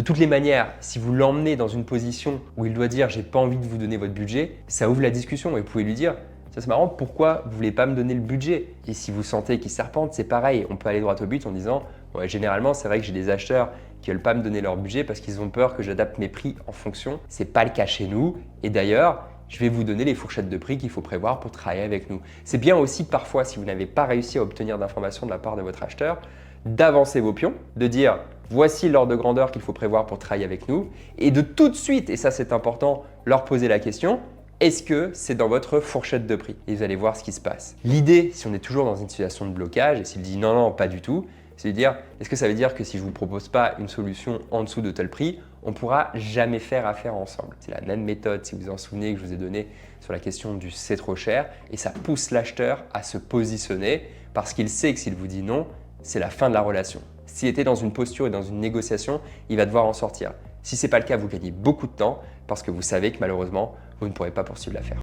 De toutes les manières, si vous l'emmenez dans une position où il doit dire « j'ai pas envie de vous donner votre budget », ça ouvre la discussion et vous pouvez lui dire « ça c'est marrant, pourquoi vous voulez pas me donner le budget ?» Et si vous sentez qu'il serpente, c'est pareil, on peut aller droit au but en disant « ouais, généralement c'est vrai que j'ai des acheteurs qui veulent pas me donner leur budget parce qu'ils ont peur que j'adapte mes prix en fonction. C'est pas le cas chez nous et d'ailleurs, je vais vous donner les fourchettes de prix qu'il faut prévoir pour travailler avec nous. » C'est bien aussi parfois, si vous n'avez pas réussi à obtenir d'informations de la part de votre acheteur, d'avancer vos pions, de dire voici l'ordre de grandeur qu'il faut prévoir pour travailler avec nous et de tout de suite, et ça c'est important, leur poser la question est-ce que c'est dans votre fourchette de prix? Et vous allez voir ce qui se passe. L'idée, si on est toujours dans une situation de blocage et s'il dit non, non, pas du tout, c'est de dire est-ce que ça veut dire que si je ne vous propose pas une solution en dessous de tel prix, on ne pourra jamais faire affaire ensemble? C'est la même méthode, si vous vous en souvenez, que je vous ai donnée sur la question du c'est trop cher et ça pousse l'acheteur à se positionner parce qu'il sait que s'il vous dit non, c'est la fin de la relation. S'il était dans une posture et dans une négociation, il va devoir en sortir. Si ce n'est pas le cas, vous gagnez beaucoup de temps parce que vous savez que malheureusement, vous ne pourrez pas poursuivre l'affaire.